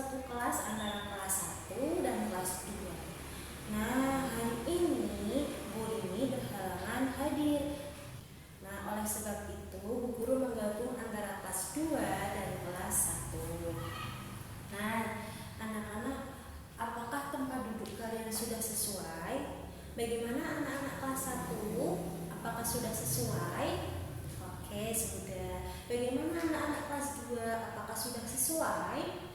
satu kelas antara kelas 1 dan kelas 2. Nah, hari ini Bu Rini berhalangan hadir. Nah, oleh sebab itu Bu Guru menggabung antara kelas 2 dan kelas 1. Nah, anak-anak, apakah tempat duduk kalian sudah sesuai? Bagaimana anak-anak kelas 1? Apakah sudah sesuai? Oke, sudah. Bagaimana anak-anak kelas 2? Apakah sudah sesuai?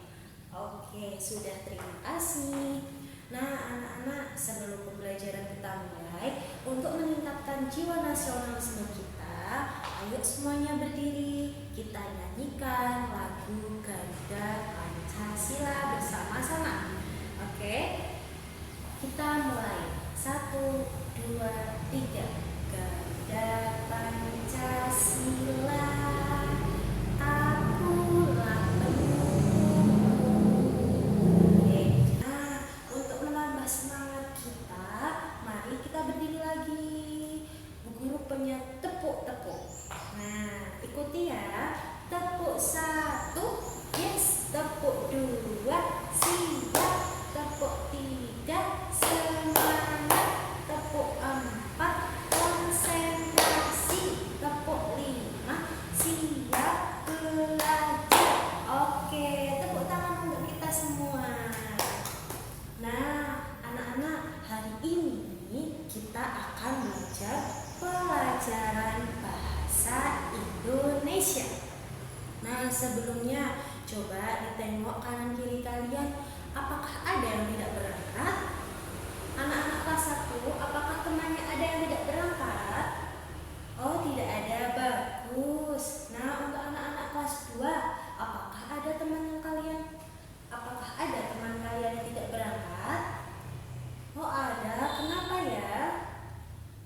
Oke, sudah. Terima kasih. Nah, anak-anak, sebelum pembelajaran kita mulai, untuk meningkatkan jiwa nasionalisme kita, ayo semuanya berdiri. Kita nyanyikan lagu Garuda Pancasila bersama-sama. Oke, kita mulai. 1, 2, 3. Garuda Pancasila, akulah pendukungmu. Oke. Nah, untuk menambah semangat kita, mari kita berdiri lagi. Bu Guru punya tepuk-tepuk. Nah, ikuti ya. Tepuk 1, yes. Tepuk 2, siap. Tepuk 3, semangat. Tepuk 4, konsentrasi. Tepuk 5, siap belajar. Oke, tepuk tangan untuk kita semua. Nah, anak-anak, hari ini kita akan belajar pelajaran bahasa Indonesia. Nah, sebelumnya coba ditengok kanan kiri kalian. Apakah ada yang tidak berangkat? Anak-anak kelas 1, apakah temannya ada yang tidak berangkat? Oh, tidak ada. Bagus. Nah, untuk anak-anak kelas 2, apakah ada teman kalian? Apakah ada teman kalian yang tidak berangkat? Oh, ada. Kenapa ya?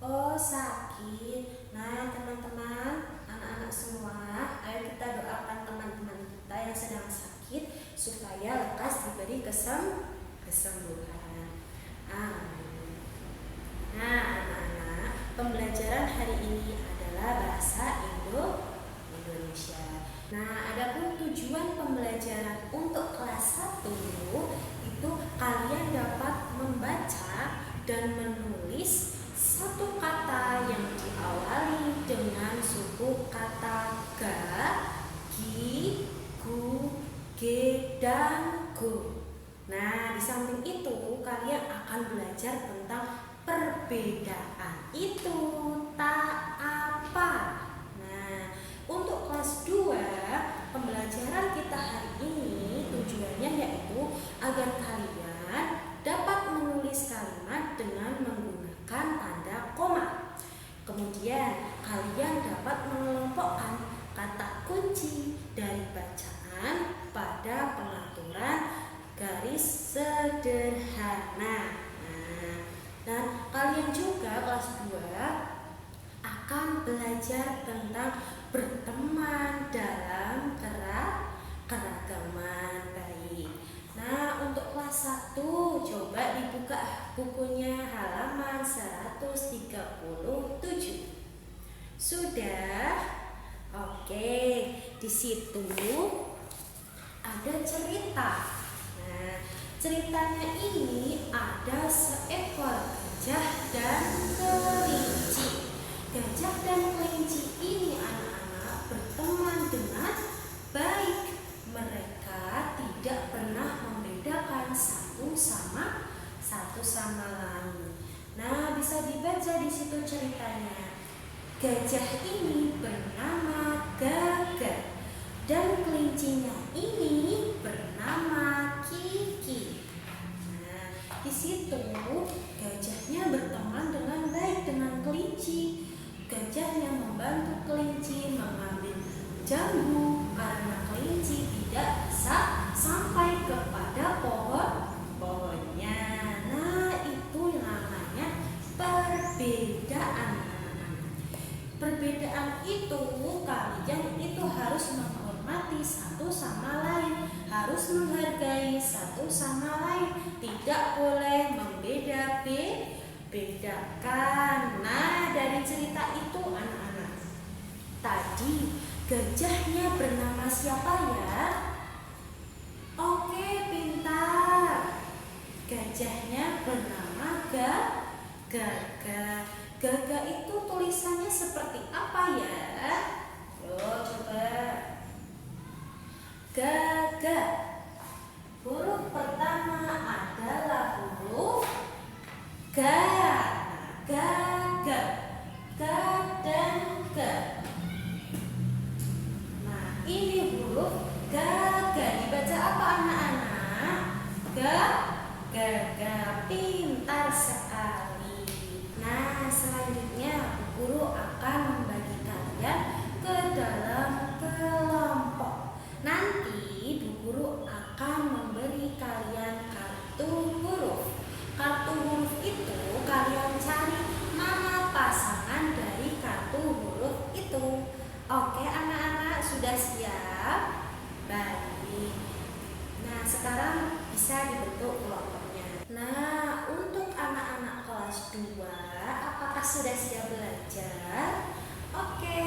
Oh, sakit. Nah, teman-teman, anak-anak semua, ayo kita doakan teman-teman kita yang sedang sakit supaya lekas diberi kesembuhan. Amin. Nah, anak-anak, pembelajaran hari ini adalah bahasa Indonesia. Nah, adapun tujuan pembelajaran untuk kelas 1 itu kalian dapat membaca dan menulis satu kata yang diawali dengan suku kata ga, gi, gu, ge, dan go. Nah, di samping itu kalian akan belajar tentang perbedaan itu tak apa. Nah, untuk kelas 2, pembelajaran kita hari ini tujuannya yaitu agar kalian dapat menulis kalimat dengan menggunakan tanda koma. Kemudian kalian dapat mengelompokkan kata kunci dari bacaan pada pengaturan garis sederhana. Nah, dan kalian juga kelas 2 akan belajar tentang berteman dalam keragaman. Baik. Nah, untuk kelas 1 coba dibuka bukunya halaman 137. Sudah? Oke, di situ ada cerita. Nah, ceritanya ini ada seekor gajah dan kelinci. Gajah dan kelinci ini anak-anak berteman dengan baik. Mereka tidak pernah membedakan satu sama lain. Nah, bisa dibaca di situ ceritanya. Gajah ini bernama Gaga dan kelincinya ini bernama Kiki. Nah, di situ gajahnya berteman dengan baik dengan kelinci. Gajahnya membantu kelinci mengambil jambu karena kelinci tidak bisa sampai kepada pohonnya. Nah, itu namanya perbedaan. Perbedaan itu kalian itu harus menghormati satu sama lain, harus menghargai satu sama lain, tidak boleh membedakan. Nah, dari cerita itu anak-anak, tadi gajahnya bernama siapa ya? Oke, gajahnya bernama Gaga. Gaga itu tulisannya seperti apa ya? Yo, coba. Gaga. Huruf pertama adalah huruf Ga. Gaga. Ga dan Ga. Nah, ini huruf Gaga. Dibaca apa anak-anak? Gaga. Pintar sekali. Nah, selanjutnya guru akan membagi kalian ke dalam kelompok. Nanti Bu Guru akan memberi kalian kartu huruf. Kartu huruf itu kalian cari nama pasangan dari kartu huruf itu. Oke anak-anak, sudah siap? Baik. Nah, sekarang bisa dibentuk kelompoknya. Nah, untuk anak-anak kelas 2, apakah sudah siap belajar? Oke,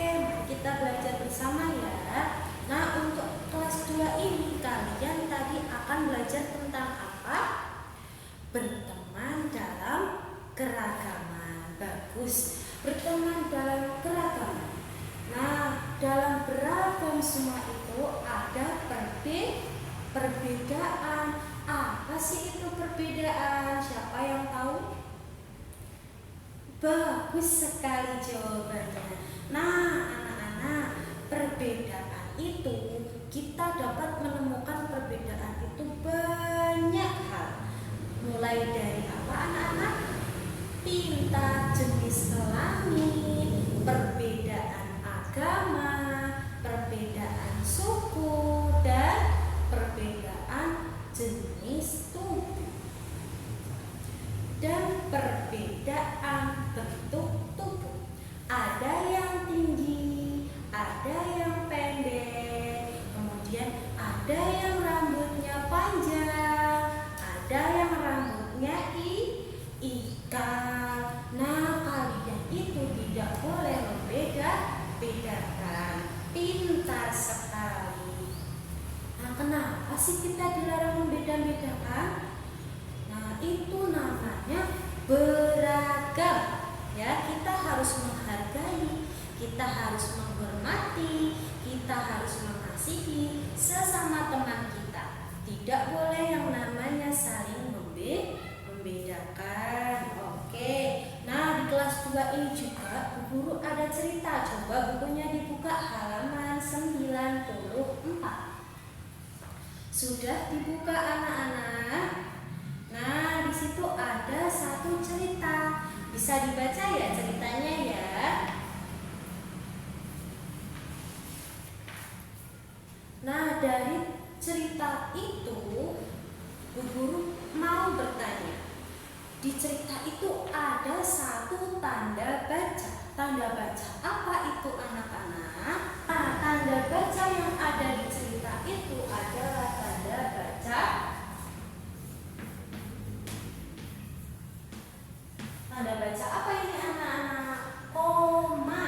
kita belajar bersama ya. Nah, untuk kelas 2 ini kalian tadi akan belajar tentang apa? Berteman dalam keragaman. Bagus. Berteman dalam keragaman. Nah, dalam beragam semua itu ada perbedaan. Apa sih itu perbedaan? Siapa yang tahu? Bagus sekali jawabannya. Nah, anak-anak, perbedaan itu kita dapat menemukan perbedaan itu banyak hal. Mulai dari apa anak-anak? Pinta, jenis kelamin, perbedaan agama, perbedaan suku, dan perbedaan jenis tubuh, dan perbedaan bentuk tubuh. Ada yang tinggi, ada yang pendek, kemudian ada yang rambutnya panjang, ada yang rambutnya ikal. Nah, kalian itu tidak boleh membeda-bedakan. Pintar sekali. Nah, kenapa sih kita dilarang membeda-bedakan? Nah, itu namanya beragam. Ya, kita harus menghargai, kita harus menghormati, kita harus mengasihi sesama teman kita. Tidak boleh yang namanya saling membedakan. Oke. Nah, di kelas 2 ini juga Bu Guru ada cerita. Coba bukunya dibuka halaman 94. Sudah dibuka anak-anak? Nah, di situ ada satu cerita. Bisa dibaca ya ceritanya ya. Nah, dari cerita itu Bu Guru mau bertanya. Di cerita itu ada satu tanda baca. Tanda baca apa itu anak-anak? Nah, tanda baca yang ada di cerita itu adalah tanda baca. Tanda baca apa ini anak-anak? Koma.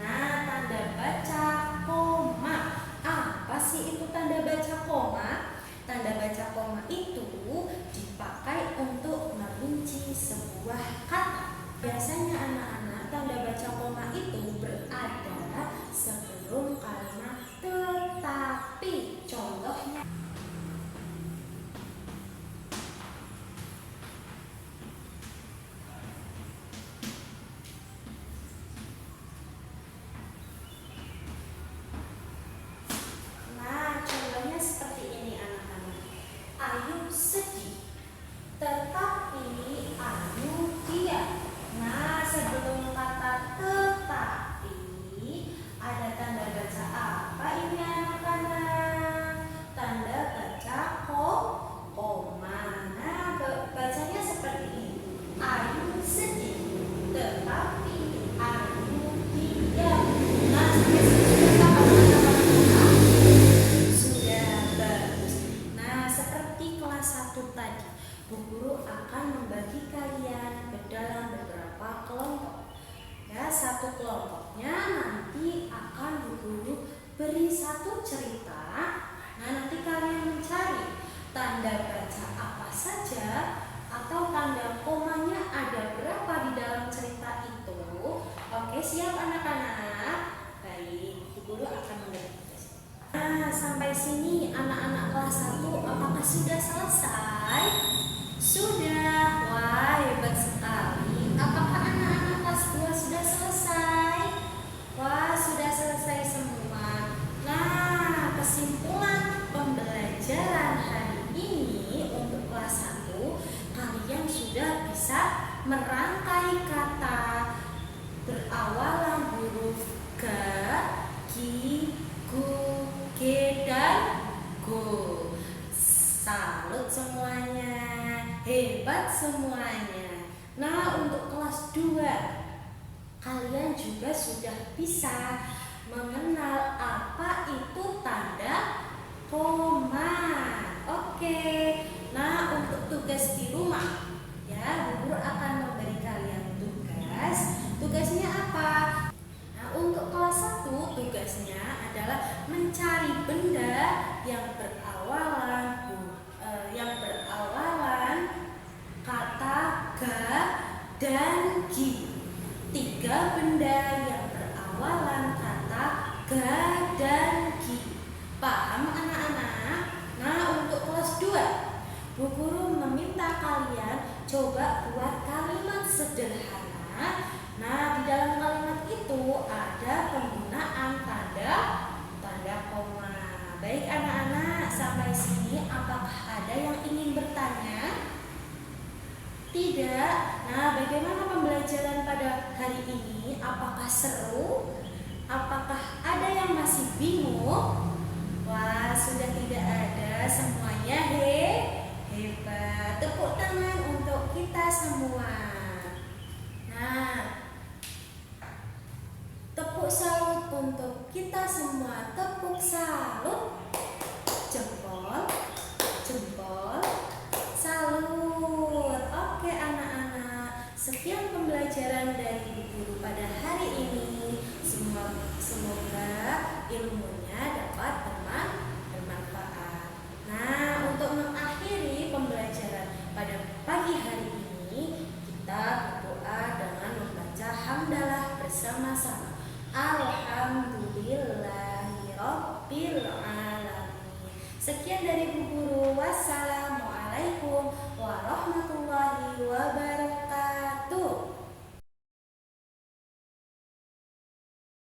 Nah, tanda baca koma. Apa sih itu tanda baca koma? Tanda baca koma itu dipakai untuk merinci sebuah kata. Biasanya anak-anak, tanda baca koma itu berada sebelum kalimat tetapi. Contohnya, seperti ini anak-anak. Ayu sedih, tetapi Ayu diam. Nah, sebelum kata tetapi ada tanda baca apa ini anak-anak? Tanda baca koma. Nah, bacanya seperti ini. Ayu sedih, tetapi Ayu diam. Nah, sampai sini sudah paham anak-anak? Tadi Bu Guru akan membagi kalian ke dalam beberapa kelompok. Ya, satu kelompoknya nanti akan Bu Guru beri satu cerita. Nah, nanti kalian mencari tanda baca apa saja atau tanda komanya ada berapa di dalam cerita itu? Oke, siap anak-anak? Baik, Bu Guru akan memberi. Nah, sampai sini anak-anak kelas 1 apakah sudah selesai? Sudah. Wah, hebat sekali. Apakah anak-anak kelas 2 sudah selesai? Wah, sudah selesai semua. Nah, kesimpulan pembelajaran hari ini untuk kelas 1, kalian sudah bisa merangkai kata berawalan huruf G, Ki, Gu, G, dan Go. Salut semuanya, hebat semuanya. Nah, untuk kelas 2, kalian juga sudah bisa mengenal apa itu tanda koma. Oke. Nah, untuk tugas di rumah, ya, Bu Guru akan memberi kalian tugas. Tugasnya apa? Nah, untuk kelas 1 tugasnya adalah mencari benda yang berawalan kata ga dan gi. 3 benda yang berawalan kata ga dan gi. Paham anak-anak? Nah, untuk kelas 2, Bu Guru meminta kalian coba buat kalimat sederhana. Nah, di dalam kalimat itu ada penggunaan tanda koma. Baik anak-anak, sampai sini apakah ada yang ingin bertanya? Tidak. Nah, bagaimana pembelajaran pada hari ini? Apakah seru? Apakah ada yang masih bingung? Wah, sudah tidak ada, semuanya hebat. Tepuk tangan untuk kita semua. Nah, tepuk salut untuk kita semua. Tepuk salut. Jempol, jempol, salut. Oke anak-anak, sekian pembelajaran dari Bu Guru pada hari ini. Semoga ilmunya dapat bermanfaat. Nah, untuk mengakhiri pembelajaran pada pagi hari ini, kita berdoa dengan membaca hamdalah bersama-sama. Alhamdulillahirabbil alamin. Sekian dari Bu Guru. Wassalamualaikum warahmatullahi wabarakatuh.